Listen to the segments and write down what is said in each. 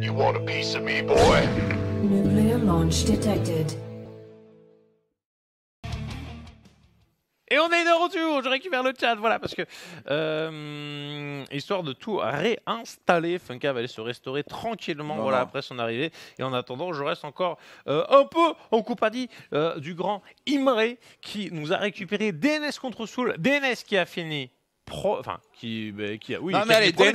You want a piece of me, boy? Nuclear launch detected. Et on est de retour, je récupère le chat, voilà, parce que histoire de tout réinstaller, Funka va aller se restaurer tranquillement, voilà, après son arrivée. Et en attendant, je reste encore un peu en compagnie du grand Imre qui nous a récupéré DNS contre Soul, DNS qui a fini. Qui a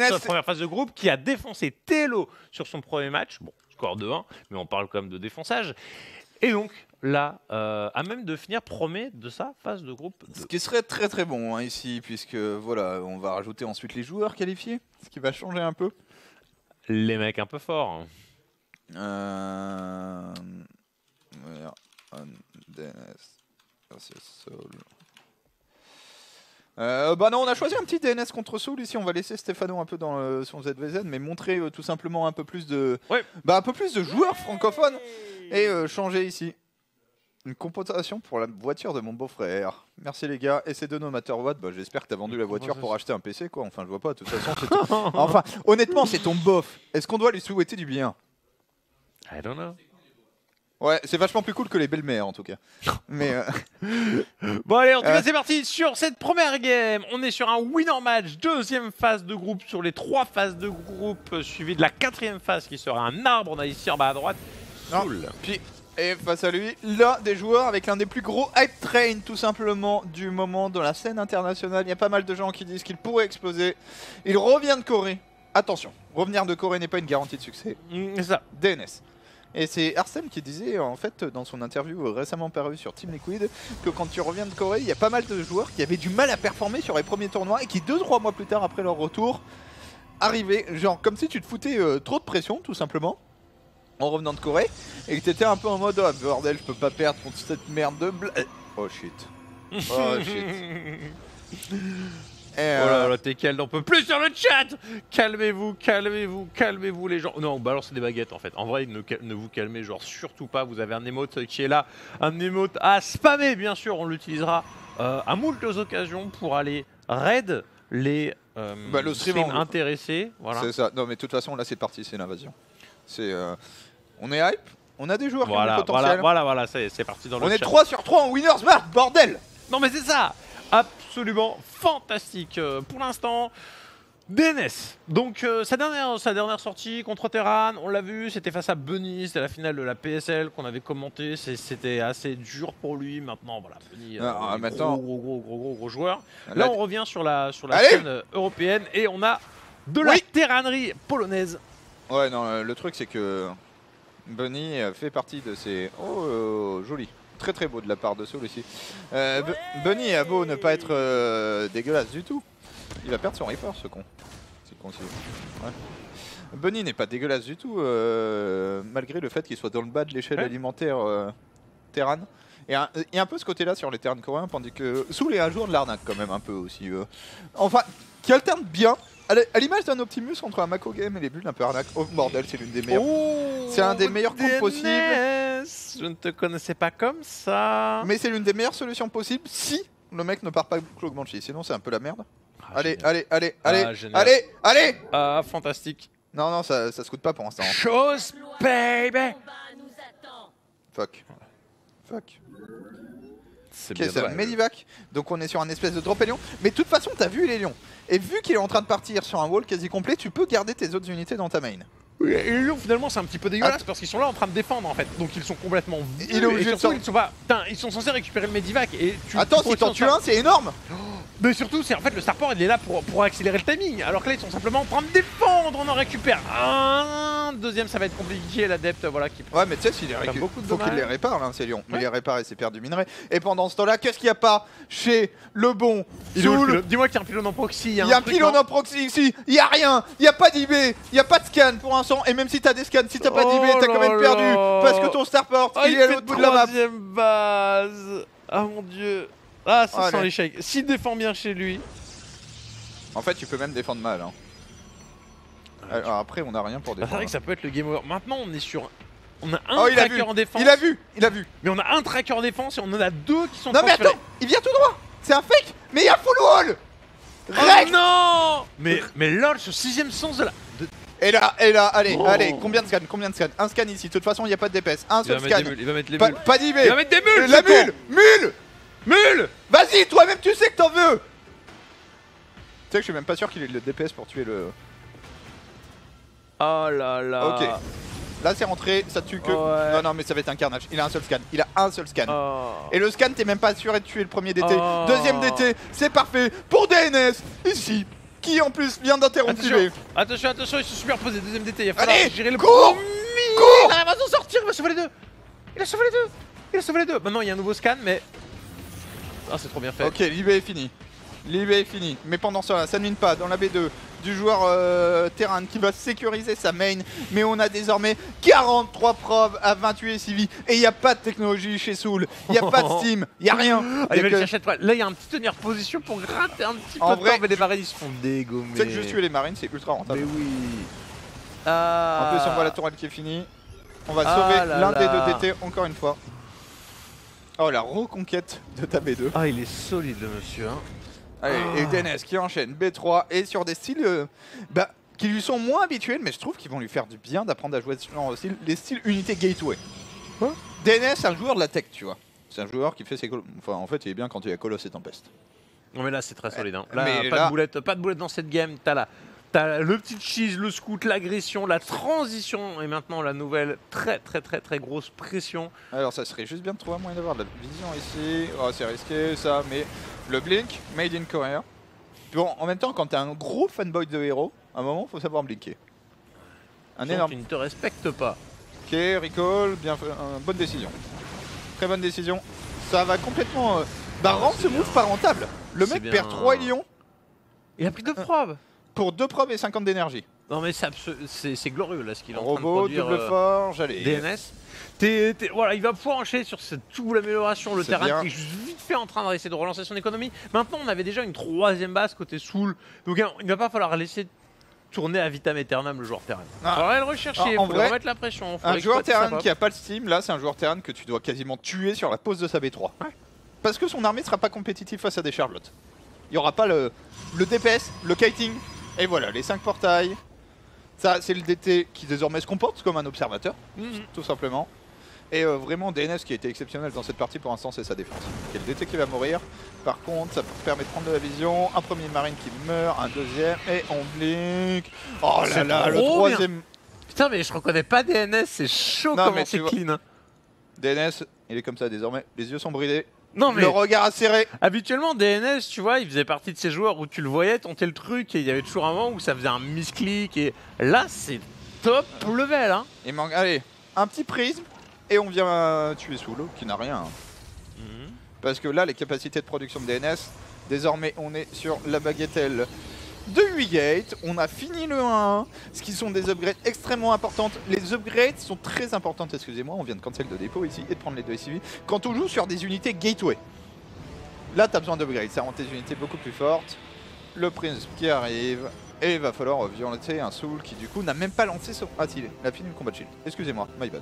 sa première phase de groupe, qui a défoncé Telo sur son premier match, bon, score de 1, mais on parle quand même de défonçage. Et donc, là, à même de finir premier de sa phase de groupe 2. Ce qui serait très très bon hein, ici, puisque voilà, on va rajouter ensuite les joueurs qualifiés, ce qui va changer un peu. Les mecs un peu forts. Bah non, on a choisi un petit DNS contre Soul ici. On va laisser Stéphano un peu dans son ZVZ, mais montrer tout simplement un peu plus de, un peu plus de joueurs francophones et changer ici. Une compensation pour la voiture de mon beau-frère. Merci les gars. Et c'est de nos Watt. Bah, j'espère que t'as vendu la voiture pour acheter un PC quoi. Enfin je vois pas. De toute façon, enfin honnêtement c'est ton bof. Est-ce qu'on doit lui souhaiter du bien? I don't know. Ouais, c'est vachement plus cool que les belles-mères en tout cas. Mais bon allez, en tout cas c'est parti sur cette première game. On est sur un winner match, deuxième phase de groupe sur les 3 phases de groupe, suivi de la 4e phase qui sera un arbre. On a ici en bas à droite. Soul. Puis et face à lui, l'un des joueurs avec l'un des plus gros hype train tout simplement du moment dans la scène internationale. Il y a pas mal de gens qui disent qu'il pourrait exploser. Il revient de Corée. Attention, revenir de Corée n'est pas une garantie de succès. C'est ça. DNS. Et c'est Arsène qui disait en fait dans son interview récemment parue sur Team Liquid que quand tu reviens de Corée, il y a pas mal de joueurs qui avaient du mal à performer sur les premiers tournois et qui 2-3 mois plus tard après leur retour arrivaient genre comme si tu te foutais trop de pression tout simplement en revenant de Corée et que t'étais un peu en mode oh, bordel je peux pas perdre contre cette merde de oh shit. Oh shit. Oh là là, TKL n'en peut plus sur le chat. Calmez-vous, calmez-vous, calmez-vous les gens. Non, on balance des baguettes en fait. En vrai, ne vous calmez genre surtout pas. Vous avez un émote qui est là, un émote à spammer bien sûr. On l'utilisera à moult occasions pour aller raid les le stream intéressés. Voilà. C'est ça. Non mais de toute façon là c'est parti, c'est l'invasion. C'est on est hype, on a des joueurs qui ont du potentiel. Voilà, c'est parti dans le chat. On est 3 sur 3 en winners mark, bordel. Non mais c'est ça. Absolument fantastique pour l'instant. DNS, donc sa dernière sortie contre Terran, on l'a vu, c'était face à Bunny, c'était la finale de la PSL qu'on avait commenté, c'était assez dur pour lui. Maintenant, voilà, Bunny, gros joueur. Là, on revient sur la scène européenne et on a de la terranerie polonaise. Ouais, non, le truc c'est que Bunny fait partie de ces... Oh, joli. Très très beau de la part de Soul ici. Bunny a beau ne pas être dégueulasse du tout. Il va perdre son Reaper ce con. C'est con ouais. Bunny n'est pas dégueulasse du tout malgré le fait qu'il soit dans le bas de l'échelle alimentaire Terran. Et il y a un peu ce côté là sur les terrains coréens, tandis que Soul est un joueur de l'arnaque quand même un peu aussi. Enfin, qui alterne bien. À l'image d'un Optimus entre un Mako Game et les bulles un peu arnaque. Oh bordel, c'est l'une des meilleures. C'est un des meilleurs comptes possibles. Je ne te connaissais pas comme ça. Mais c'est l'une des meilleures solutions possibles si le mec ne part pas Cloak Banshee. Sinon c'est un peu la merde. Allez. Ah, fantastique. Non, ça se coûte pas pour l'instant. Chose, baby. Fuck. C'est Ok, c'est un Medivac. Donc on est sur un espèce de drop lion. Mais de toute façon, t'as vu les lions. Et vu qu'il est en train de partir sur un wall quasi complet, tu peux garder tes autres unités dans ta main. Oui, et les lions finalement c'est un petit peu dégueulasse parce qu'ils sont là en train de défendre en fait. Donc ils sont complètement vus. Il est obligé de ils sont pas. Putain, ils sont censés récupérer le Medivac et tu. Attends, si t'en tues un, c'est énorme. Mais surtout, c'est en fait le Starport il est là pour accélérer le timing. Alors que là ils sont simplement en train de défendre, on en récupère un. Deuxième, ça va être compliqué, l'adepte voilà qui. Ouais, mais tu sais, s'il les récupère, faut qu'il les répare là, ces lions. Mais les réparer, c'est perdre du minerai. Et pendant ce temps-là, qu'est-ce qu'il n'y a pas chez le bon Soul? Dis-moi qu'il y a un pylône en proxy. Il y a un pylône en proxy ici. Il y a rien. Il y a pas d'IB. Il y a pas de scan pour l'instant. Et même si t'as des scans, si t'as pas d'IB, t'as quand même perdu parce que ton Starport il est à l'autre bout de la map. Troisième base. Ah mon dieu. Ah, ça sent l'échec. S'il défend bien chez lui. En fait, tu peux même défendre mal. Hein. Alors après, on a rien pour défendre. C'est vrai que ça peut être le game over. Maintenant, on est sur. On a un tracker en défense. Il a vu. Mais on a un tracker en défense et on en a 2 qui sont non, mais attends, il vient tout droit. C'est un fake. Mais il y a full wall. Oh non. Mais lol, sur 6ème sens de la. Et Et là, allez, combien de scans? Un scan ici, de toute façon il n'y a pas de DPS, un seul scan. Il va mettre les Pas, mules. pas d'IV. Il va mettre des mules. La mule. Mule. Vas-y, toi-même tu sais que t'en veux. Tu sais que je suis même pas sûr qu'il ait le DPS pour tuer le... Oh là là. Ok. Là c'est rentré, ça tue que... Ouais. Non mais ça va être un carnage, il a un seul scan. Oh. Et le scan t'es même pas assuré de tuer le premier DT. Oh. Deuxième DT, c'est parfait pour DNS, ici. Qui en plus vient d'interrompre l'IV. Attention, il se superpose. Deuxième DT, il va falloir Allez, gérer le cours. Il arrive à s'en sortir, il va sauver les deux. Maintenant il y a un nouveau scan, mais... Ah, c'est trop bien fait. Ok, l'IV est fini. Mais pendant ça, ça ne mine pas dans la B2 du joueur Terran qui va sécuriser sa main. Mais on a désormais 43 probes à 28 SCV. Et il n'y a pas de technologie chez Soul. Il n'y a pas de Steam. Il n'y a rien. Ah, il va le chercher de près. Là, il y a un petit tenir position pour gratter un petit peu En de vrai, temps. Mais les marines, ils se font dégommer. Tu sais que juste tuer les marines, c'est ultra rentable. Mais oui. En plus, on voit la tourelle qui est finie. On va sauver l'un des deux DT encore une fois. Oh, la reconquête de ta B2. Ah, il est solide, le monsieur. Hein. Allez, et DNS qui enchaîne B3 et sur des styles qui lui sont moins habituels, mais je trouve qu'ils vont lui faire du bien d'apprendre à jouer sur les styles unité gateway. Quoi? DNS, c'est un joueur de la tech, tu vois. C'est un joueur qui fait ses... Enfin, en fait, il est bien quand il y a Colosse et Tempest. Non, mais là, c'est très solide. Hein. Là, Mais pas de boulette dans cette game. T'as le petit cheese, le scout, l'agression, la transition et maintenant la nouvelle très grosse pression. Alors ça serait juste bien de trouver un moyen d'avoir de la vision ici. Oh, c'est risqué ça, mais le blink, made in Korea. Bon, en même temps, quand t'es un gros fanboy de héros, à un moment, faut savoir blinker. Un énorme. Tu ne te respectes pas. Ok, recall, bien fait, bonne décision. Très bonne décision. Ça va complètement rendre ce move pas rentable. Le mec bien. perd 3 lions Il a pris 2 probes. pour 2 probes et 50 d'énergie. Non mais c'est glorieux là ce qu'il est en train de Robot, produire. double forge, allez. DNS. Voilà, il va pouvoir enchaîner sur cette double amélioration. Le terrain bien. qui est juste vite fait en train d'essayer de relancer son économie. Maintenant, on avait déjà une 3ème base côté Soul. Donc il ne va pas falloir laisser tourner à vitam aeternam le joueur terrain. Il faudra le rechercher, il faut remettre la pression. Un joueur terrain qui a pas le Steam, là c'est un joueur terrain que tu dois quasiment tuer sur la pose de sa B3. Ouais. Parce que son armée sera pas compétitive face à des Charlotte. Il n'y aura pas le DPS, le kiting, et voilà, les 5 portails. Ça, c'est le DT qui désormais se comporte comme un observateur, tout simplement. Et vraiment, DNS qui a été exceptionnel dans cette partie pour l'instant, c'est sa défense. Quel DT qui va mourir. Par contre, ça permet de prendre de la vision. Un premier marine qui meurt, un deuxième, et on blink. Oh là là, le troisième. Putain, mais je reconnais pas DNS, c'est chaud comment c'est clean. Hein. DNS, il est comme ça désormais. Les yeux sont bridés. Non, mais le regard acéré. Habituellement, DNS, tu vois, il faisait partie de ces joueurs où tu le voyais tenter le truc et il y avait toujours un moment où ça faisait un misclick. Et là, c'est top level. Hein. Il manque, allez, un petit prisme et on vient tuer Soul, qui n'a rien. Parce que là, les capacités de production de DNS, désormais, on est sur la bagatelle de 8 gates. On a fini le 1-1, ce qui sont des upgrades extrêmement importantes. Les upgrades sont très importantes, excusez-moi, on vient de cancel de dépôt ici et de prendre les 2 SCV. Quand on joue sur des unités gateway, là, tu as besoin d'upgrades, ça rend tes unités beaucoup plus fortes. Le Prince qui arrive, et il va falloir violenter un Soul qui, du coup, n'a même pas lancé son... Ah, si, il a fini le combat de shield. Excusez-moi, my bad.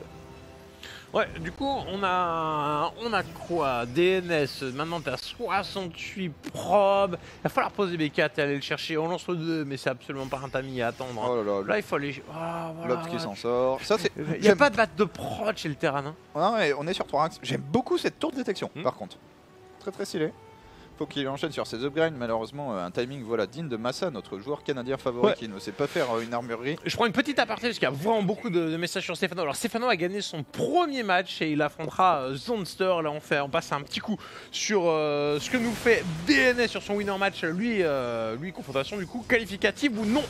Ouais, du coup, on a quoi? DNS, maintenant t'as 68 probes. Il va falloir poser B4 et aller le chercher. On lance le 2, mais c'est absolument pas un tamis à attendre. Hein. Oh là, là, il faut aller. Oh, voilà, L'Obs qui s'en sort. Ça, c'est... Il n'y a pas de batte de prod chez le terrain. Hein. Non, mais on est sur 3 axes. J'aime beaucoup cette tour de détection, par contre. Très très stylé. Faut qu'il enchaîne sur ses upgrades. Malheureusement, un timing voilà, digne de Massa, notre joueur canadien favori qui ne sait pas faire une armurerie. Je prends une petite aparté parce qu'il y a vraiment beaucoup de messages sur Stéphano. Alors Stéphano a gagné son premier match et il affrontera Zonster. Là on passe un petit coup sur ce que nous fait DNS sur son winner match. Lui confrontation du coup qualificative ou non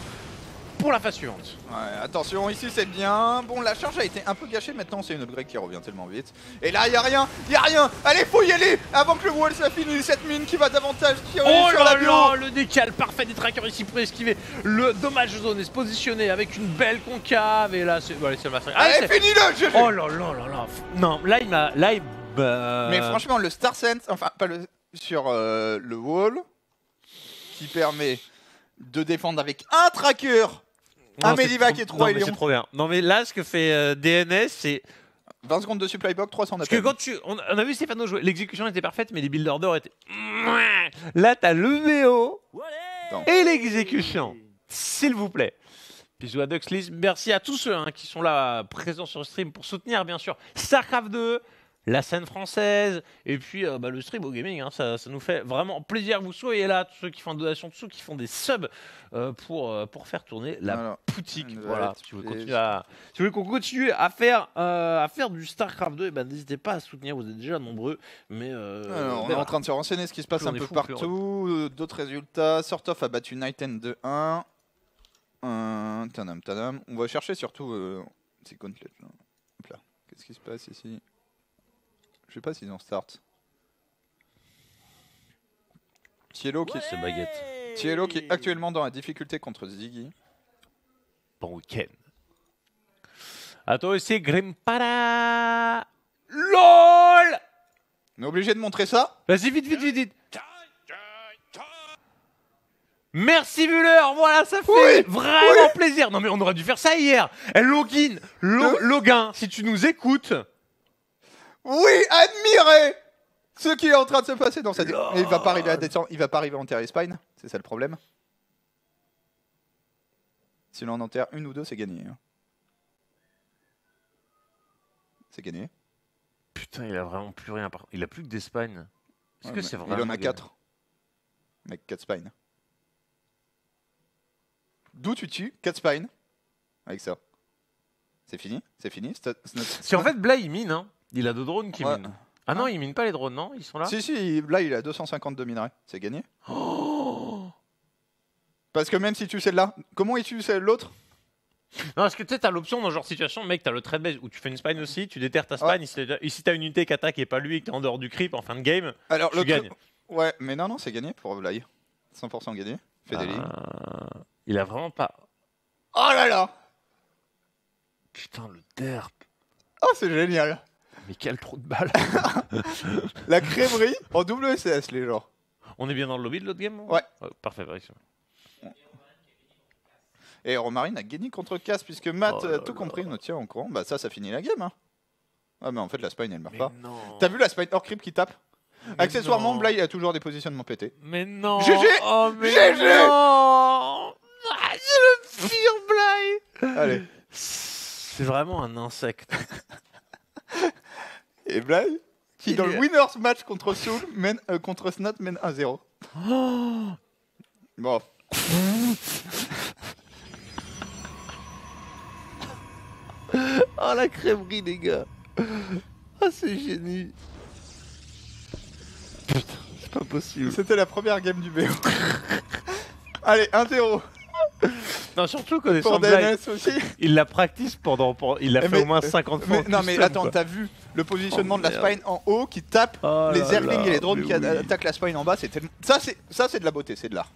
pour la phase suivante. Ouais, attention, ici c'est bien. Bon, la charge a été un peu gâchée. Maintenant, c'est une upgrade qui revient tellement vite. Et là, il n'y a rien. Allez, faut y aller avant que le wall soit fini. Cette mine qui va davantage tirer sur la bio. Le décal parfait des trackers ici pour esquiver le dommage zone et se positionner avec une belle concave. Et là, c'est... Allez, c'est le massacre. Allez, finis-le, GG. Oh là là là là. Non, là, il m'a... Mais franchement, le Star Sense, enfin, pas le... sur le wall, qui permet de défendre avec un tracker. Un Medivac et 3 Helions. C'est trop bien. Non mais là ce que fait DNS c'est 20 secondes de supply box, 300 parce que quand on a vu Stéphano jouer, l'exécution était parfaite mais les builders d'or étaient... Là t'as le VO et l'exécution. S'il vous plaît. Bisous à Duxlis. Merci à tous ceux qui sont là présents sur le stream pour soutenir bien sûr StarCraft 2, la scène française et puis le stream au gaming. Ça nous fait vraiment plaisir que vous soyez là, tous ceux qui font des donations, tous ceux qui font des subs pour faire tourner la boutique. Voilà. Si vous voulez qu'on continue à faire du StarCraft 2, n'hésitez pas à soutenir. Vous êtes déjà nombreux, mais on est en train de se renseigner ce qui se passe un peu partout. D'autres résultats. Sortoff a battu Nighten 2-1. Tadam. On va chercher surtout ces gauntlets là. Hop là. Qu'est-ce qui se passe ici? Je sais pas s'ils ont start. Cielo qui est actuellement dans la difficulté contre Ziggy. Bon week-end. À toi aussi, Grimpara. LOL. On est obligé de montrer ça? Vas-y, vite. Merci Muller, voilà, ça fait vraiment plaisir. Non mais on aurait dû faire ça hier. Login, si tu nous écoutes. Oui, admirez ce qui est en train de se passer dans cette... Il va pas arriver à descendre, il va pas arriver à enterrer Spine, c'est ça le problème. Si l'on en enterre une ou deux, c'est gagné. C'est gagné. Putain, il a vraiment plus rien. Il a plus que des spines. Est-ce que c'est vraiment... Il en a 4. Mec, 4 spines. D'où tu tues 4 spines avec ça. C'est fini. Si en fait, Blay il mine, il a 2 drones qui minent. Ah non, il mine pas les drones, non? Ils sont là? Si, là il a 252 minerais. C'est gagné. Oh, parce que même si tu sais là, comment il tue l'autre? Non, parce que tu sais, t'as l'option dans ce genre de situation, mec, t'as le trade base où tu fais une spine aussi, tu déterres ta spine, ici t'as une unité qui attaque et pas lui et que t'es en dehors du creep en fin de game, alors, tu gagnes. Ouais, mais non, c'est gagné pour Blay. 100% gagné. Fait des lignes. Il a vraiment pas... Oh là là. Putain, le derp. Oh, c'est génial. Mais quel trou de balle. La crèmerie en WCS, les gens. On est bien dans le lobby de l'autre game? Ouais. Parfait. Et Romarine a gagné contre Cass puisque Matt a tout compris, nous tient au courant. Bah ça finit la game. Ah mais en fait la spine elle meurt pas. T'as vu la spine hors creep qui tape? Accessoirement, Blay a toujours des positionnements pétés. Mais non. GG. Oh mais GG. non. C'est le pire Blay. Allez. C'est vraiment un insecte. Et Blay qui dans le winners match contre Soul mène contre Snot mène 1-0. Oh. Bon. Oh la crèmerie les gars. Ah c'est génie. Putain, c'est pas possible. C'était la première game du BO. Allez, 1-0. Non, surtout connaissant Blay, il la practice il l'a fait au moins 50 fois. Non mais attends, t'as vu le positionnement de la spine en haut qui tape les Zerglings et les drones qui attaquent la spine en bas, c'est tellement... Ça c'est de la beauté, c'est de l'art.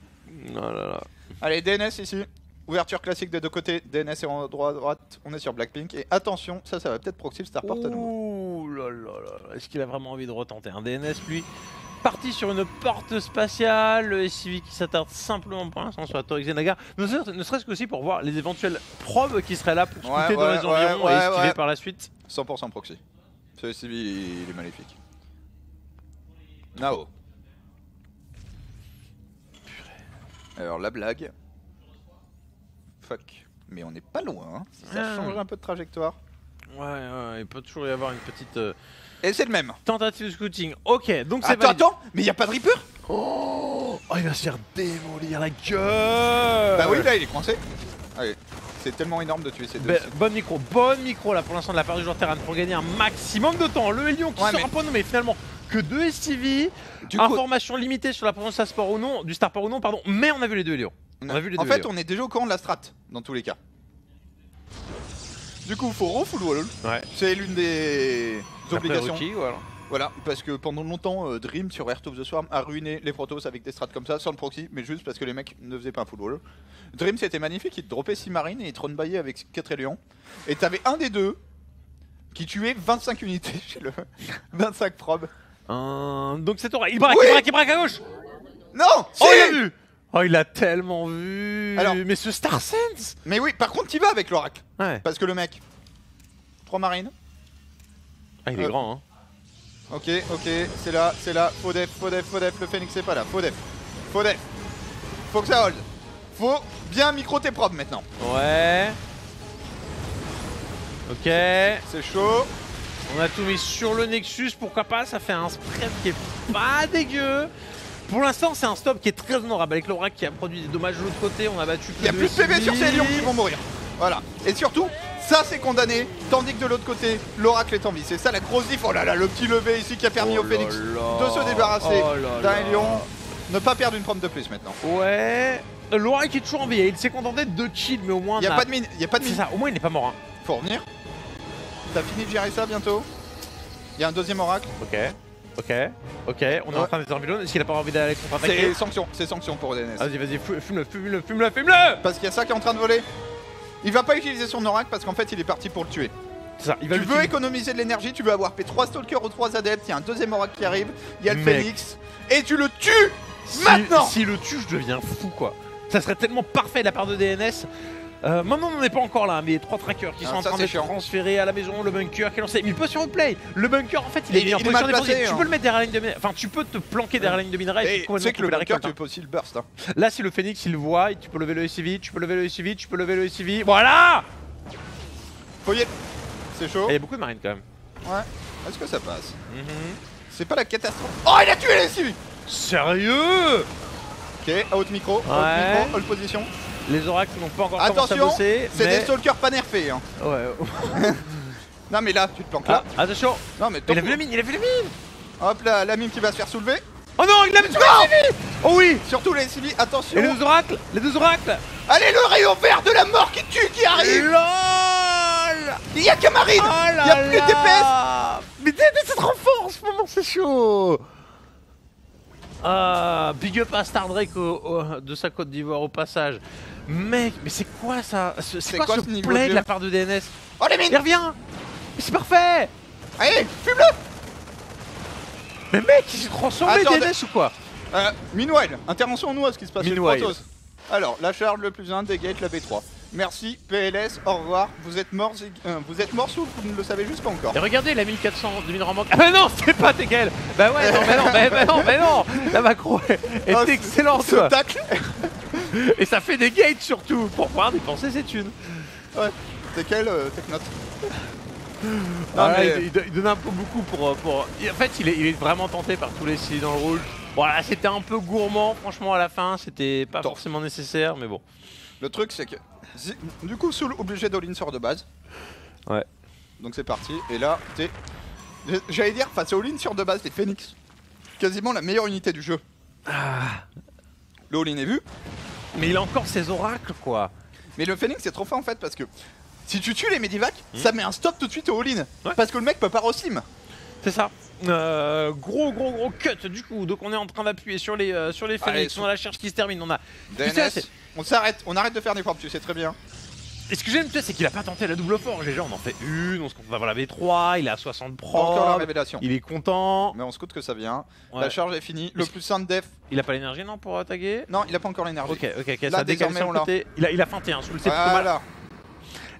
Oh là là. Allez, DNS ici. Ouverture classique des deux côtés. DNS est en droit à droite. On est sur Blackpink. Et attention, ça va peut-être proxy le Starport à nouveau. Ouh là là là. Est-ce qu'il a vraiment envie de retenter un DNS lui? Parti sur une porte spatiale, le SCV qui s'attarde simplement pour l'instant sur la Torre Xenaga, ne serait-ce qu'aussi pour voir les éventuelles probes qui seraient là pour scouter dans les environs et esquiver par la suite. 100% proxy. Ce SCV il est maléfique. Nao. Alors la blague. Fuck. Mais on n'est pas loin, si ça change un peu de trajectoire. Ouais, il peut toujours y avoir une petite... Et c'est le même. Tentative de scouting. Ok, donc c'est validé. Attends, mais il n'y a pas de Reaper. Oh, il va se faire démolir la gueule. Bah oui, là il est coincé. Allez, c'est tellement énorme de tuer ces deux. Bonne micro là pour l'instant de la part du joueur Terran pour gagner un maximum de temps. Le Hélion qui sort un point nommé finalement que 2 SCV. Information limitée sur la présence du Starport ou non, pardon, mais on a vu les deux Hélions. En fait, on est déjà au courant de la strat dans tous les cas. Du coup, faut refull wall. Ouais. C'est l'une des obligations. Rookie, voilà, parce que pendant longtemps, Dream sur Heart of the Swarm a ruiné les Protoss avec des strats comme ça, sans le proxy, mais juste parce que les mecs ne faisaient pas un full wall. Dream c'était magnifique, il te droppait 6 marines et il te runbayait avec 4 Hélions. Et t'avais un des deux qui tuait 25 unités chez le 25 probes. Donc c'est toi, il braque à gauche. Non. Oh il a vu. Oh il a tellement vu. Alors, mais ce Star Sense. Mais oui, par contre tu vas avec l'oracle. Ouais. Parce que le mec 3 marines. Ah il est grand hein. Ok, c'est là, faux def, le phoenix c'est pas là, faux def. Faut que ça hold. Faut bien micro tes probes maintenant. Ouais. Ok. C'est chaud. On a tout mis sur le Nexus, pourquoi pas, ça fait un spread qui est pas dégueu. Pour l'instant, c'est un stop qui est très honorable avec l'Oracle qui a produit des dommages de l'autre côté. On a battu Il y a plus de PV sur ces lions qui vont mourir. Voilà. Et surtout, ça c'est condamné, tandis que de l'autre côté, l'Oracle est en vie. C'est ça la grosse diff. Oh là là, le petit levé ici qui a permis au Phoenix de se débarrasser d'un lion. Ne pas perdre une probe de plus maintenant. Ouais. L'Oracle est toujours en vie. Il s'est contenté de 2 kills, mais au moins. Il n'y a pas de mine. Il y a pas de mine. C'est ça, au moins il n'est pas mort. Hein. Faut revenir. T'as fini de gérer ça bientôt. Il y a un deuxième Oracle. Ok. Ok, on est en train d'être en Est-ce qu'il a pas envie d'aller contre-attaquer? C'est sanction pour DNS. Vas-y, fume-le. Parce qu'il y a ça qui est en train de voler. Il va pas utiliser son Oracle parce qu'en fait il est parti pour le tuer. C'est ça, Tu veux économiser de l'énergie, tu veux avoir P3 Stalkers ou 3 adeptes, il y a un deuxième Oracle qui arrive, il y a le Phoenix, et tu le tues maintenant. S'il le tue, je deviens fou quoi. Ça serait tellement parfait de la part de DNS. Maintenant on n'est pas encore là, mais 3 trackers qui sont en train d'être transférés à la maison, le bunker qui est lancé. Mais il peut sur replay. Le bunker en fait il est mis en position défensive. Tu peux le mettre derrière la ligne de minerai. Enfin tu peux te planquer derrière la ligne de minerai. Et tu sais que le bunker tu peux aussi le burst. Hein. Là si le Phoenix il le voit, tu peux lever le SCV, tu peux lever le SCV, tu peux lever le SCV. Voilà. Foyer. C'est chaud. Il y a beaucoup de marines quand même. Ouais. Est-ce que ça passe? C'est pas la catastrophe. Oh il a tué le SCV. Sérieux? Ok, out micro, hold position. Les oracles n'ont pas encore commencé à bosser. C'est des stalkers pas nerfés. Hein. Ouais. Non mais là, tu te planques là. Attention. Non mais il a vu la mine, Hop là, la mine qui va se faire soulever. Oh non, il a vu la mine. Oh oui. Surtout les civils, attention. Et les deux oracles. Allez, le rayon vert de la mort qui tue, qui arrive. LOL. Il y a que Marine. Il y a plus DPS. Mais c'est trop fort en ce moment, c'est chaud. Big up à Stardrake de sa Côte d'Ivoire au passage. Mec, mais c'est quoi ça? C'est quoi ce play de la part de DNS? Oh les mines. Il revient. C'est parfait. Allez, fume-le. Mais mec, il s'est transformé DNS ou quoi? Meanwhile, intervention-nous à ce qui se passe sur le Protoss. Alors, la charge le plus 1, dégate la B3. Merci, PLS, au revoir. Vous êtes morts sous, vous ne le savez juste pas encore. Et regardez la 1400 2000 en manque. Ah bah non, c'est pas Tegel. Bah ouais, non, mais non. La macro est excellente. Ce tacle. Et ça fait des gates surtout pour pouvoir dépenser ses thunes. Ouais, Tegel, Technote. Non, mais... il donne un peu beaucoup pour... En fait, il est vraiment tenté par tous les styles dans le rouge. Voilà, c'était un peu gourmand, franchement, à la fin. C'était pas forcément nécessaire, mais bon. Le truc, c'est que... Du coup, Soul obligé d'all-in sort de base. Ouais. Donc c'est parti. Et là, t'es... J'allais dire, face au all-in sur de base, t'es Phoenix. Quasiment la meilleure unité du jeu. Le all-in est vu. Mais il a encore ses oracles, quoi. Mais le Phoenix, c'est trop fort, en fait, parce que... Si tu tues les Medivac, ça met un stop tout de suite au all-in. Parce que le mec peut pas re-sim. C'est ça. Gros cut du coup. Donc on est en train d'appuyer sur les Phoenix. On a la charge qui se termine. On a... DNS, on s'arrête. On arrête de faire des frappes, tu sais très bien. Et ce que j'aime, c'est qu'il a pas tenté la double forge. Déjà, on en fait une. On se compte d'avoir la V3. Il est à 60 pro. Encore la révélation. Il est content. Mais on se coûte que ça vient. La charge est finie. Le plus 1 de def. Il a pas l'énergie, non, pour taguer? Non, il a pas encore l'énergie. Ok. Là, ça décale sur le côté. Il a feinté, hein, sous le Voilà.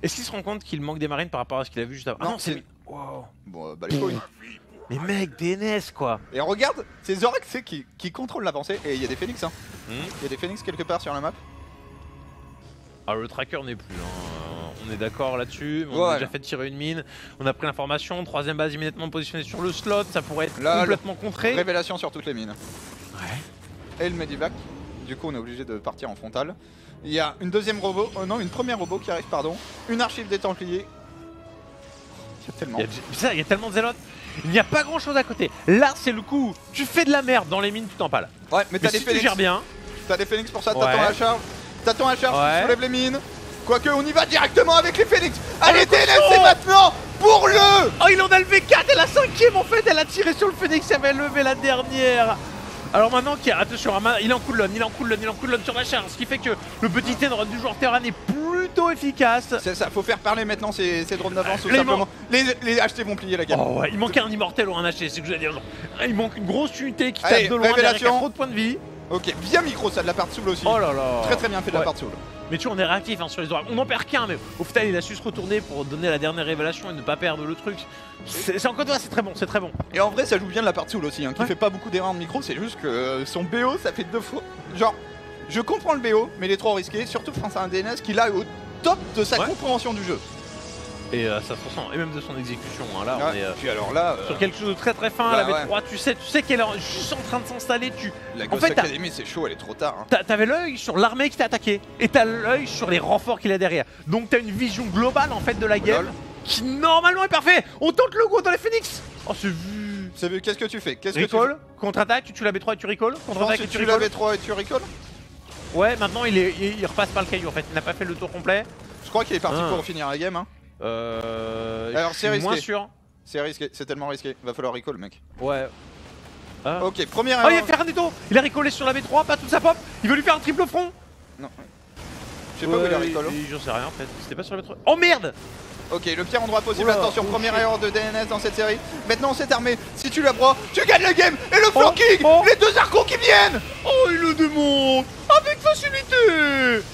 Est-ce qu'il se rend compte qu'il manque des marines par rapport à ce qu'il a vu juste avant? Non, c'est... Wow. Bon, bah les couilles. Mais mec, DNS quoi. Et regarde, ces oracles c'est qui contrôlent l'avancée. Et il y a des phoenix hein. Il y a des phoenix quelque part sur la map. Alors le tracker n'est plus, hein. On est d'accord là-dessus. On a déjà fait tirer une mine. On a pris l'information. Troisième base immédiatement positionnée sur le slot. Ça pourrait être complètement contré. Révélation sur toutes les mines. Ouais. Et le Medivac. Du coup on est obligé de partir en frontal. Il y a une deuxième robot, non une première robot qui arrive pardon. Une archive des Templiers. Il y a tellement. Il y a tellement de zélotes. Il n'y a pas grand chose à côté. Là c'est le coup. Tu fais de la merde dans les mines, tu t'en pales. Ouais mais t'as des si phoenix. Tu gères bien. T'as des phoenix pour ça, t'attends la charge. T'attends la charge, tu soulèves les mines. Quoique on y va directement avec les phoenix. Allez DNS c'est maintenant pour le. Oh il en a levé 4 et la 5ème en fait. Elle a tiré sur le phoenix, elle avait levé la dernière. Alors maintenant, attention, il est en cooldown, sur la charge, ce qui fait que le petit Tenron du joueur terrain est plutôt efficace. C'est ça, faut faire parler maintenant ces drones d'avance tout simplement. Les HT vont plier la gamme. Oh ouais, il manquait un immortel ou un HT, c'est ce que je veux dire. Il manque une grosse unité qui tape de loin avec trop de points de vie. Ok, bien micro ça de la part de Soul aussi. Oh là là. Très bien fait de la part de Soul. Mais tu vois, on est réactif hein, sur les oracles. On n'en perd qu'un, mais au final, il a su se retourner pour donner la dernière révélation et ne pas perdre le truc. C'est encore toi, c'est très bon, c'est très bon. Et en vrai, ça joue bien de la part de Soul aussi, hein, qui fait pas beaucoup d'erreurs de micro, c'est juste que son BO, ça fait 2 fois. Genre, Je comprends le BO, mais il est trop risqué, surtout face à un DNS qui là est au top de sa compréhension du jeu. Et ça se ressent, et même de son exécution. Hein. Là, on est puis alors là, sur quelque chose de très très fin. bah, la V3, tu sais qu'elle est juste en train de s'installer. La Ghost Academy, c'est chaud, elle est trop tard. Hein. T'avais l'œil sur l'armée qui t'a attaqué, et t'as l'œil sur les renforts qu'il y a derrière. Donc t'as une vision globale en fait de la game qui normalement est parfait. On tente le go dans les Phoenix. Oh, c'est vu. C'est vu. Qu'est-ce que tu fais? Recall, contre-attaque, tu tues la B3 et tu recall. Contre-attaque et tu la B3 et tu recall. Ouais, maintenant il repasse par le caillou en fait. Il n'a pas fait le tour complet. Je crois qu'il est parti pour finir la game. Hein. Alors c'est risqué. Moins sûr. C'est risqué, c'est tellement risqué. Va falloir recall, mec. Ouais. Ah. Ok, première. Oh, il a fait Ferranetto. Il a recollé sur la B3, pas toute sa pop. Il veut lui faire un triple front. Non. Je sais pas où il a recall. J'en sais rien en fait. C'était pas sur la B3. Oh merde. Ok, le pire endroit possible. Attention, première erreur de DNS dans cette série. Maintenant, c'est armé. Si tu la broies, tu gagnes la game. Et le flanking, les deux arcos qui viennent. Oh, il le démonte avec facilité.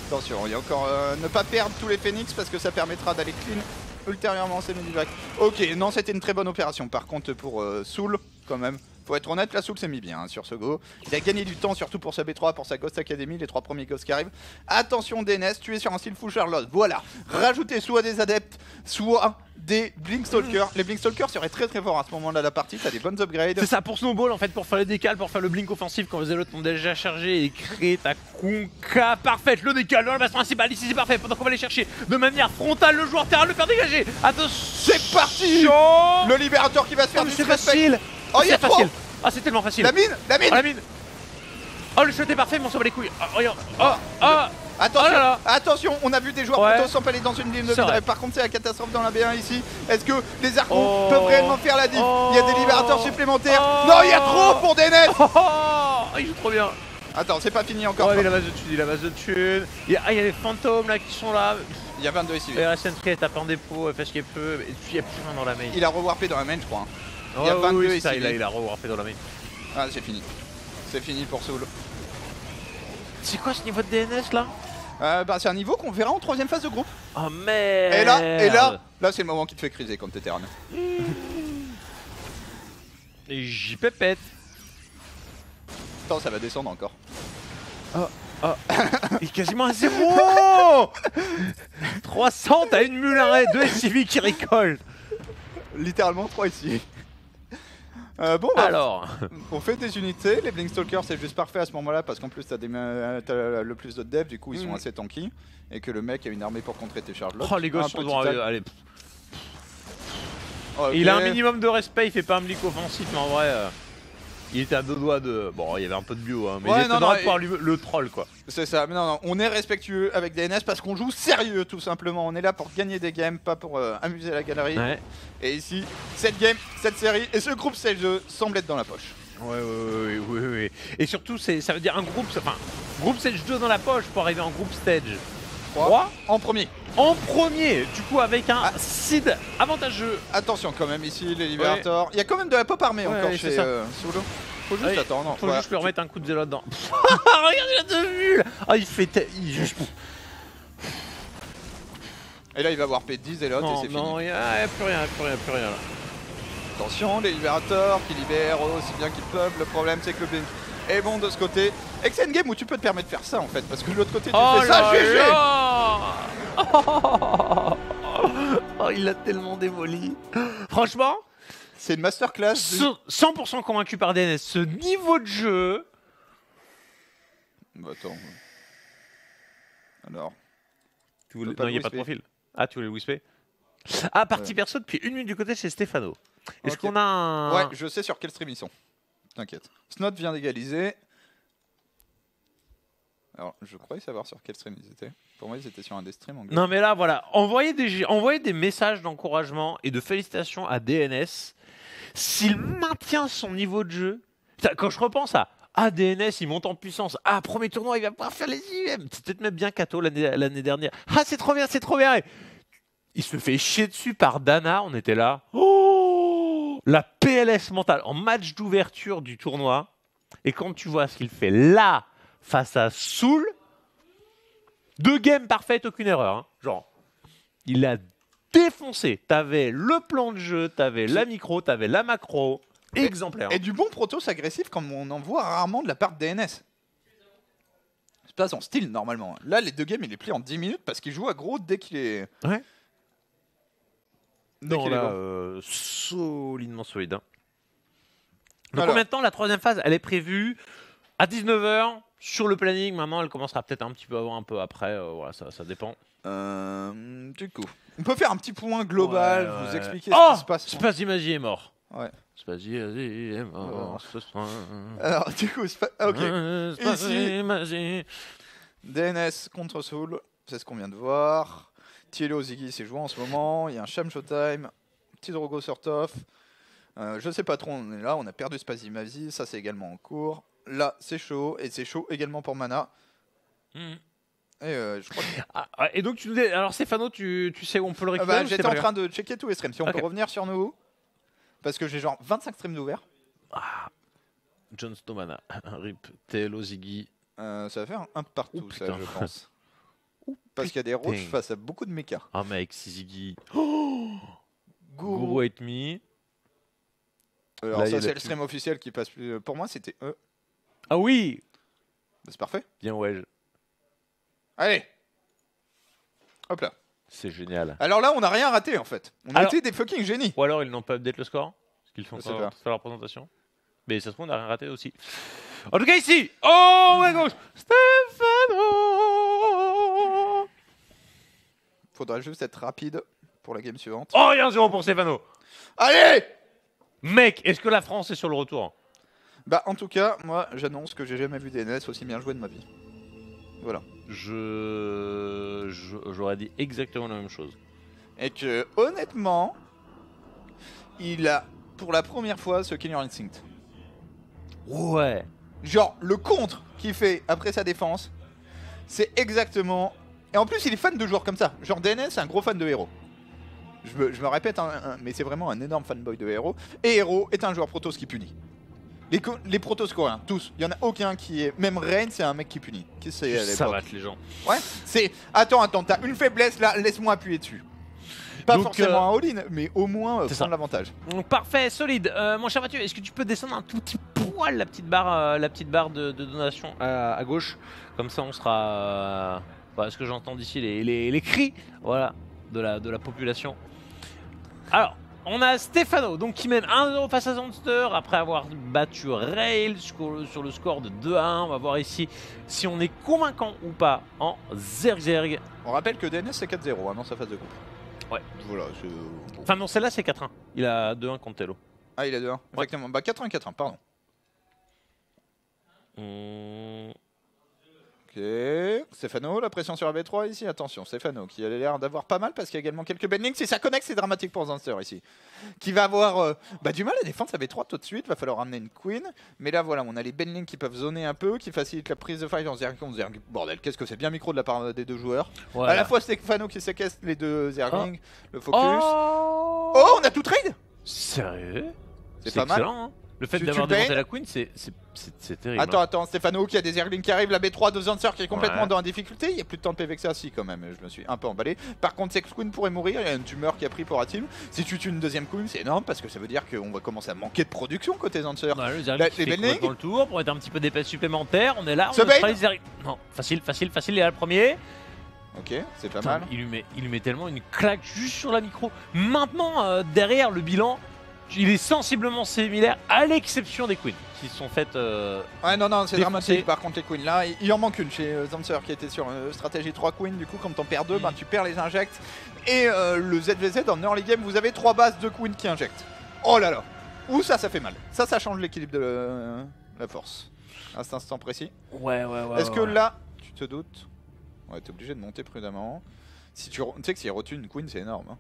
Attention, il y a encore ne pas perdre tous les Phoenix parce que ça permettra d'aller clean ultérieurement ces mini-vacs. Ok, non, c'était une très bonne opération. Par contre, pour Soul, quand même, faut être honnête, la Soul s'est mis bien sur ce go. Il a gagné du temps, surtout pour sa B3, pour sa Ghost Academy, les 3 premiers ghosts qui arrivent. Attention, DNS, tu es sur un style full Charlotte. Voilà, rajoutez soit des adeptes, soit des Blinkstalkers. Les Blinkstalkers seraient très très forts à ce moment-là de la partie. T'as des bonnes upgrades. C'est ça pour Snowball en fait, pour faire le décal, pour faire le blink offensif quand les autres ont déjà chargé et créer ta conca parfaite. Le décal dans la base principale, ici c'est parfait. Pendant qu'on va aller chercher de manière frontale le joueur terrain, le faire dégager. Attention, c'est parti. Le libérateur qui va se faire du facile. Oh, il y a trop. Ah, c'est tellement facile. La mine, la mine. Oh, la mine. Oh, le shot est parfait, mais on s'en bat les couilles. Attention, oh attention, on a vu des joueurs plutôt s'empaler dans une ligne de mid. Par contre, c'est la catastrophe dans la B1 ici. Est-ce que les archons peuvent réellement faire la diff? Il y a des libérateurs supplémentaires. Non, il y a trop pour DNS. Il joue trop bien. Attends, c'est pas fini encore. Ouais, il a base de thune, il a base de thune. Il y a les fantômes là qui sont là. Il y a 22 ici. Et la Sentry elle tape en dépôt, elle fait ce qu'elle peut. Et puis il y a plus rien dans la main. Il a rewarpé dans la main, je crois. Il y a 22 ici. Il a rewarpé dans la main. Ah, c'est fini. C'est fini pour Soul. C'est quoi ce niveau de DNS là? Bah c'est un niveau qu'on verra en 3ème phase de groupe. Oh merde. Et là c'est le moment qui te fait criser quand t'es Terran. Et j'y pépette. Attends, ça va descendre encore. Il est quasiment à 0. 300, t'as une mule arrêt, 2 SCV qui récoltent. Littéralement 3 ici. Bon bah, alors, on fait des unités, les Blinkstalkers c'est juste parfait à ce moment là parce qu'en plus t'as le plus de dev, du coup ils sont assez tanky et que le mec a une armée pour contrer tes charges. Oh les gosses sont allez. Okay. Il a un minimum de respect, il fait pas un blink offensif mais en vrai il était à 2 doigts de... Bon il y avait un peu de bio hein, mais il était droit de pouvoir le troll quoi. C'est ça, mais non, on est respectueux avec DNS parce qu'on joue sérieux tout simplement. On est là pour gagner des games, pas pour amuser la galerie. Ouais. Et ici, cette game, cette série et ce groupe stage 2 semble être dans la poche. Ouais. Et surtout, ça veut dire un groupe, enfin, groupe stage 2 dans la poche pour arriver en groupe stage 3 en premier. En premier, du coup avec un seed avantageux. Attention quand même ici, les libérateurs. Il y a quand même de la pop armée encore chez Solo. Faut juste attendre. Faut juste lui remettre un coup de zélo dedans. Regardez la deux vues. Ah, il fait... Et là, il va avoir P10 zélotes et c'est fini. Non, il n'y a plus rien là. Attention, les libérateurs qui libèrent aussi bien qu'ils peuvent. Le problème, c'est que le blink est bon de ce côté. Et que c'est une game où tu peux te permettre de faire ça en fait. Parce que de l'autre côté, tu fais ça, GG. Oh, il l'a tellement démoli. Franchement, c'est une masterclass. 100% convaincu par DNS. Ce niveau de jeu. Bah attends. Alors. Non, il n'y a pas de profil. Ah, tu voulais le whisper? Ah, partie perso depuis 1 minute du côté chez Stéphano. Est-ce qu'on a un... Ouais, je sais sur quel stream ils sont. T'inquiète. Snot vient d'égaliser. Alors, je croyais savoir sur quel stream ils étaient. Pour moi, ils étaient sur un des streams anglais. Non, mais là, voilà. Envoyez des messages d'encouragement et de félicitations à DNS. S'il maintient son niveau de jeu... Quand je repense à... Ah, DNS, il monte en puissance. Ah, premier tournoi, il va pouvoir faire les IM. C'est peut-être même bien Kato l'année dernière. Ah, c'est trop bien, c'est trop bien. Il se fait chier dessus par Dana, on était là. Oh, la PLS mentale en match d'ouverture du tournoi. Et quand tu vois ce qu'il fait là, face à Soul, 2 games parfaites, aucune erreur. Hein. Genre, il a défoncé. T'avais le plan de jeu, t'avais la micro, t'avais la macro. Exemplaire. Et du bon protos agressif comme on en voit rarement de la part de DNS. C'est pas son style normalement. Là, les deux games, il les plie en 10 minutes parce qu'il joue aggro dès qu'il est. Ouais. Dès Non, qu'il est là, bon. solidement solide. Hein. Donc, Alors. combien de temps la troisième phase? Elle est prévue à 19h sur le planning. Maintenant, elle commencera peut-être un petit peu avant, un peu après. Voilà, ça dépend. Du coup, on peut faire un petit point global, Ouais, vous ouais. expliquer Oh, ce qui se passe. Spazzy Magie est mort. Ouais. Spazzy Magie est mort. Ce soir. Alors, du coup, ok. Spazzy Magie. DNS contre Soul, c'est ce qu'on vient de voir. Tielo Ziggy s'est joué en ce moment. Il y a un Sham Showtime. Petit Drogo sur Toff. Je sais pas trop, on est là. On a perdu Spazzy Magie. Ça, c'est également en cours. Là, c'est chaud. Et c'est chaud également pour Mana. Et je crois que... Et donc, tu nous dis, alors Stéphano, tu sais où on peut le récupérer ou j'étais c'est en pas train de checker tous les streams. Si on Ok. peut revenir sur nous. Parce que j'ai genre 25 streams d'ouvert. John Snowmana, RIP, TLO Ziggy. Ça va faire un partout, Oh, ça, putain. je pense. Parce qu'il y a des roches putain. face à beaucoup de mechas. Ah mec, c'est Ziggy. Gourou. Guru Hate Me. Alors Là, il y ça, a c'est la le stream officiel qui passe plus. Pour moi, c'était eux. Ah oui. C'est parfait. Bien ouais, Allez. Hop là. c'est génial. Alors là, on n'a rien raté en fait. On a Alors- été des fucking génies. Ou alors ils n'ont pas update le score parce qu'ils font Je sais ça pas. faire leur présentation. Mais ça se trouve on n'a rien raté aussi. En tout cas ici, oh à gauche, Stéphano. Faudra juste être rapide pour la game suivante. Oh il y a un 0 pour Stéphano. Allez. Mec, est-ce que la France est sur le retour? Bah en tout cas, moi, j'annonce que j'ai jamais vu DNS aussi bien jouer de ma vie. Voilà. J'aurais dit exactement la même chose. Et que honnêtement, il a pour la première fois ce Killer Instinct. Ouais. Genre, le contre qu'il fait après sa défense, c'est exactement... Et en plus, il est fan de joueurs comme ça. Genre, DNS, c'est un gros fan de Hero. Je me répète, mais c'est vraiment un énorme fanboy de Hero. Et Hero est un joueur Protoss qui punit. Les Protoss coréens, tous. Il y en a aucun qui est... Même Rain, c'est un mec qui punit. Qui c'est à Ça l'époque. va les gens. Ouais, c'est... Attends, t'as une faiblesse là, laisse-moi appuyer dessus. Pas Donc, forcément un all-in, mais au moins c'est prendre ça. l'avantage. Donc, parfait, solide. Mon cher Mathieu, est-ce que tu peux descendre un tout petit poil la petite barre de donation à gauche? Comme ça, on sera. Voilà ce que j'entends d'ici, les cris, voilà, de la population. Alors, on a Stéphano donc qui mène 1-0 face à Zonster après avoir battu Rail sur le score de 2-1. On va voir ici si on est convaincant ou pas en Zerg. On rappelle que DNS c'est 4-0 hein, dans sa phase de groupe. Ouais. Voilà, c'est... Enfin non, celle-là c'est 4-1. Il a 2-1 contre Tello. Ah, il a 2-1. Exactement. Bah 4-1, pardon. Ok. Stéphano, la pression sur la B3 ici. Attention, Stéphano qui a l'air d'avoir pas mal parce qu'il y a également quelques bendlings. Si ça connecte, c'est dramatique pour Zanster ici. Qui va avoir du mal à défendre sa B3 tout de suite. Va falloir ramener une Queen. Mais là, voilà, on a les bendlings qui peuvent zoner un peu, qui facilitent la prise de fight en Zergling. Bordel, qu'est-ce que c'est bien micro de la part des deux joueurs. Voilà. À la fois Stéphano qui séquestre les deux Zergling, le focus. Oh, Oh, on a tout trade. sérieux? C'est pas mal. excellent, hein. Le fait Tu d'avoir le démonté payes la Queen, c'est terrible. Attends, Stéphano qui a des Zerglings qui arrivent, la B3 de Zancer qui est complètement Ouais. dans la difficulté. Il y a plus de temps de PV que ça, si quand même, je me suis un peu emballé. Par contre, Sex Queen pourrait mourir, il y a une tumeur qui a pris pour Atim. Si tu tues une deuxième Queen, c'est énorme parce que ça veut dire qu'on va commencer à manquer de production côté Zancer. Ouais, le Zerg Là, qui les fait Bending. complètement le tour pour être un petit peu d'épaisse supplémentaire. On est là, on Se a bait. les Zerg. Non, facile, il est là le premier. Ok, c'est pas Putain, mal. il lui met tellement une claque juste sur la micro. Maintenant, derrière le bilan, il est sensiblement similaire à l'exception des Queens qui se sont faites. Ouais, non, c'est défoncer. dramatique par contre les Queens là. Il en manque une chez Zancer qui était sur stratégie 3 Queens. Du coup, quand t'en perds deux, ben, tu perds les injects. Et le ZVZ en early game, vous avez 3 bases de Queens qui injectent. Oh là là. Ouh, ça fait mal. Ça change l'équilibre de la force. À cet instant précis. Ouais. Est-ce que là, tu te doutes? Ouais, t'es obligé de monter prudemment. Si tu sais que s'il retue une Queen, c'est énorme. Hein.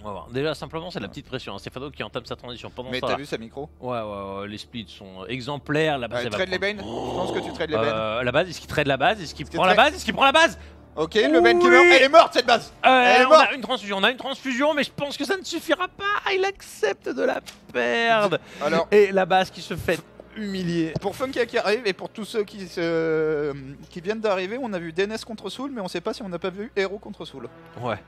On va voir. Déjà, simplement, c'est la petite pression. Hein. Stéphano qui entame sa transition pendant Mais ça. t'as vu sa micro? Ouais, les splits sont exemplaires. La base, elle va Trade les prendre- Bane. Je pense que tu trades les Bane. La base, est-ce qu'il trade la base? Est-ce qu'il qu'il prend la trade- base? Est-ce qu'il prend la base? Ok, le Bane qui Oui. meurt. Elle est morte cette base. Elle est On morte. a une transfusion, mais je pense que ça ne suffira pas. Il accepte de la perdre. Alors, Et la base qui se fait humilier. pour Funky qui arrive et pour tous ceux qui viennent d'arriver, on a vu DNS contre Soul, mais on sait pas si on n'a pas vu Hero contre Soul. Ouais.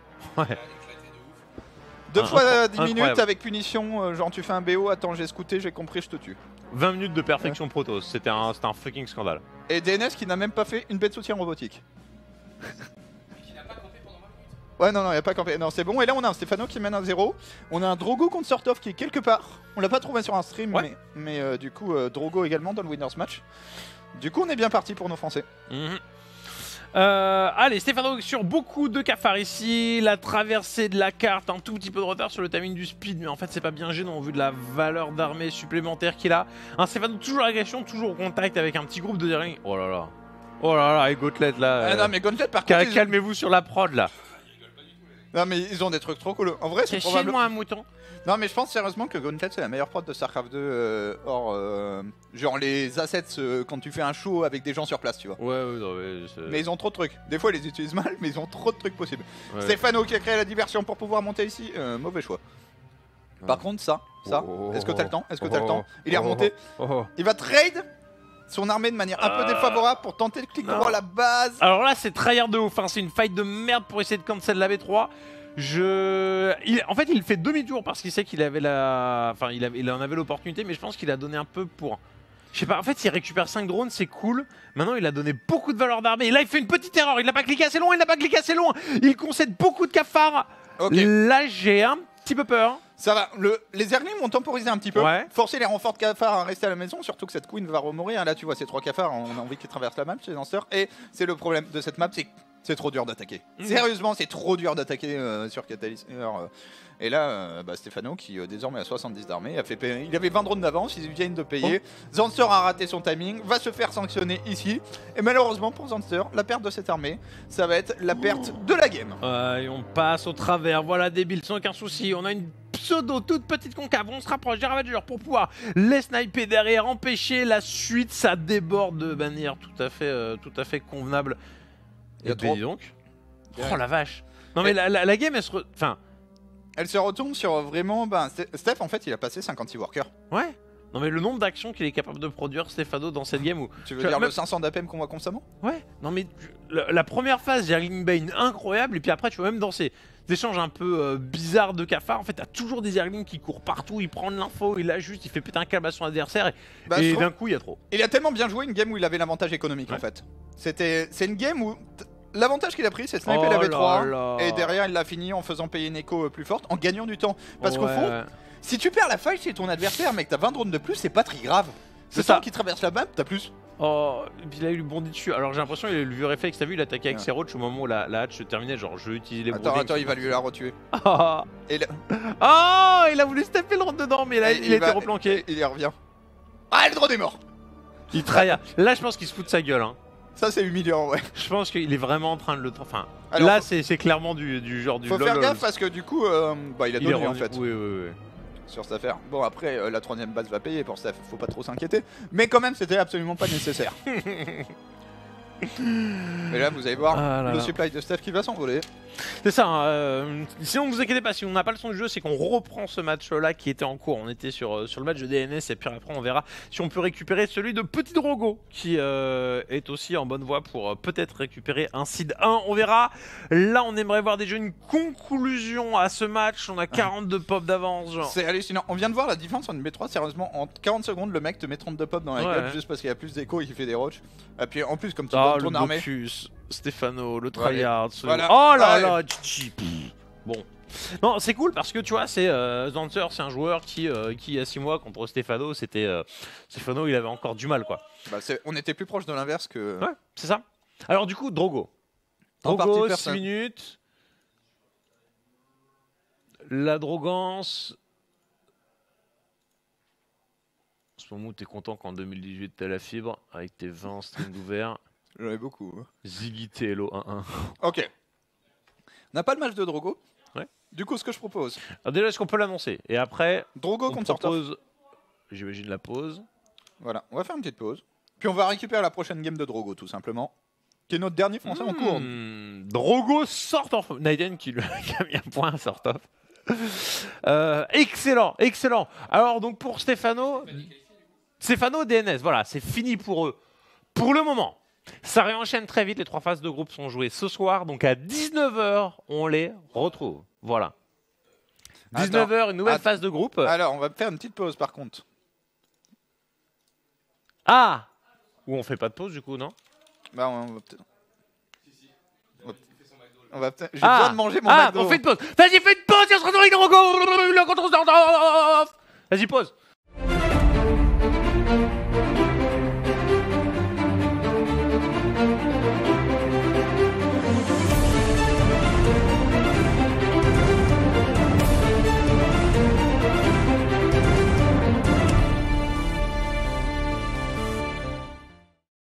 2 fois 10 incroyable. minutes avec punition, genre tu fais un BO, attends j'ai scouté, j'ai compris, je te tue. 20 minutes de perfection Protoss. C'était un fucking scandale. Et DNS qui n'a même pas fait une baie de soutien robotique. Ouais, non, il a pas campé. Non, c'est bon. Et là, on a un Stéphano qui mène 1-0. On a un Drogo contre Sortov qui est quelque part. On l'a pas trouvé sur un stream, ouais. mais du coup, Drogo également dans le Winners Match. Du coup, on est bien parti pour nos Français. Allez, Stéphano sur beaucoup de cafards ici. La traversée de la carte, un tout petit peu de retard sur le timing du speed. Mais en fait, c'est pas bien gênant au vu de la valeur d'armée supplémentaire qu'il a. Un Stéphano toujours l'agression, toujours au contact avec un petit groupe de Zerling. Oh là là. Oh là là, et Gauntlet là. Non, mais Gauntlet, par contre. Calmez-vous sur la prod là. Non mais ils ont des trucs trop cool. En vrai c'est probablement... moi un mouton. Non mais je pense sérieusement que Gauntlet c'est la meilleure prod de StarCraft 2 genre les assets quand tu fais un show avec des gens sur place tu vois. Ouais non, mais ils ont trop de trucs. Des fois ils les utilisent mal mais ils ont trop de trucs possibles. Stéphano qui a créé la diversion pour pouvoir monter ici, mauvais choix. Par contre ça, est-ce que t'as le temps? Est-ce que t'as le temps? Il est remonté. Il va trade son armée de manière un peu défavorable pour tenter de click over la base. Alors là c'est tryhard de ouf, hein. C'est une fight de merde pour essayer de cancel la B3. En fait il fait demi-tour parce qu'il sait qu'il avait il en avait l'opportunité, mais je pense qu'il a donné un peu pour... Je sais pas, en fait il récupère 5 drones, c'est cool. Maintenant il a donné beaucoup de valeur d'armée. Et là il fait une petite erreur, il n'a pas cliqué assez loin, il concède beaucoup de cafards. Là j'ai un petit peu peur. Ça va, les Zerglings ont temporisé un petit peu, forcer les renforts de cafards à rester à la maison, surtout que cette queen va remourir. Là tu vois ces 3 cafards, on a envie qu'ils traversent la map chez les lanceurs. Et c'est le problème de cette map, c'est trop dur d'attaquer. Sérieusement, c'est trop dur d'attaquer sur Catalyst. Et là, Stéphano qui désormais a 70 d'armée, il avait 20 drones d'avance, ils viennent de payer. Zanster a raté son timing, va se faire sanctionner ici. Et malheureusement pour Zanster, la perte de cette armée, ça va être la perte de la game. Et on passe au travers, voilà débile, sans aucun souci. On a une pseudo toute petite concave, on se rapproche des Ravagers pour pouvoir les sniper derrière, empêcher la suite. Ça déborde de manière tout à fait convenable. Et ben dis donc. Oh la vache. Non mais la game elle se... Enfin... Elle se retourne sur vraiment... Steph en fait il a passé 56 workers. Ouais. Non mais le nombre d'actions qu'il est capable de produire Stéphano dans cette game où... Tu veux dire le 500 d'APM qu'on voit constamment? Ouais. Non mais la première phase Zergling Bane incroyable, et puis après tu vois même dans ces échanges un peu bizarres de cafards, en fait t'as toujours des Zerglings qui courent partout, ils prennent l'info, il ajuste, il fait péter un câble à son adversaire et d'un coup il y a trop. Il a tellement bien joué une game où il avait l'avantage économique en fait. C'est une game où... L'avantage qu'il a pris, c'est de sniper la B3 et derrière il l'a fini en faisant payer une écho plus forte, en gagnant du temps. Parce qu'au fond, si tu perds la fight chez ton adversaire mais que t'as 20 drones de plus, c'est pas très grave. C'est ça qui traverse la map, t'as plus. Oh, et puis là il lui bondit dessus. Alors j'ai l'impression qu'il a eu le vieux réflexe, t'as vu, il attaquait avec ses roaches au moment où la hatch se terminait. Genre je vais utiliser les broodings. Attends, il va lui la retuer. Et là... il a voulu se taper le rentre dedans, mais là il a été replanqué. Il y revient. Ah, le drone est mort. Il tryhard. Là je pense qu'il se fout de sa gueule, hein. Ça c'est humiliant, ouais. Je pense qu'il est vraiment en train de le... Enfin, alors, là c'est clairement du genre du... Faut faire gaffe parce que du coup, il a donné en fait. Oui. Sur cette affaire. Bon après, la 3ème base va payer pour Steph, faut pas trop s'inquiéter. Mais quand même, c'était absolument pas nécessaire. Mais là, vous allez voir le supply de Steph qui va s'envoler. C'est ça, hein, sinon ne vous inquiétez pas, si on n'a pas le son du jeu, c'est qu'on reprend ce match-là qui était en cours. On était sur le match de DNS et puis après on verra si on peut récupérer celui de Petit Drogo qui est aussi en bonne voie pour peut-être récupérer un seed 1. On verra. Là, on aimerait voir déjà une conclusion à ce match. On a 42 pop d'avance. C'est hallucinant. On vient de voir la différence en B3. Sérieusement, en 40 secondes, le mec te met 32 pop dans la gueule juste parce qu'il y a plus d'écho et qu'il fait des roaches. Et puis en plus, comme tu vois ton armée. Stéphano, le tryhard, voilà. Oh là là, bon. Non, c'est cool parce que tu vois, c'est Zanster, c'est un joueur qui il y a 6 mois contre Stéphano, Stéphano, il avait encore du mal quoi. On était plus proche de l'inverse que... Ouais, c'est ça. Alors du coup, Drogo, 6 minutes. La drogance... En ce moment où t'es content qu'en 2018 t'as la fibre avec tes 20 strings ouverts. J'en ai beaucoup. Ziggy TLO 1-1. Ok. On n'a pas le match de Drogo. Ouais. Du coup, ce que je propose. Alors déjà, est-ce qu'on peut l'annoncer? Et après, Drogo contre Sortov. J'imagine la pause. Voilà, on va faire une petite pause. Puis on va récupérer la prochaine game de Drogo, tout simplement. Qui est notre dernier français en cours. Drogo Sortov. Naiden qui a mis un point à Sortov. Excellent, excellent. Alors donc pour Stéphano DNS, voilà, c'est fini pour eux. Pour le moment. Ça réenchaîne très vite, les 3 phases de groupe sont jouées ce soir, donc à 19 h, on les retrouve. Voilà. 19 h, une nouvelle phase de groupe. Alors, on va faire une petite pause par contre. Ah Ou on fait pas de pause du coup, non? Bah, on va peut-être. On va peut-être. J'ai besoin de manger mon McDo. On fait une pause. Vas-y, fais une pause et on se retrouve avec le contrôle. Vas-y, pause.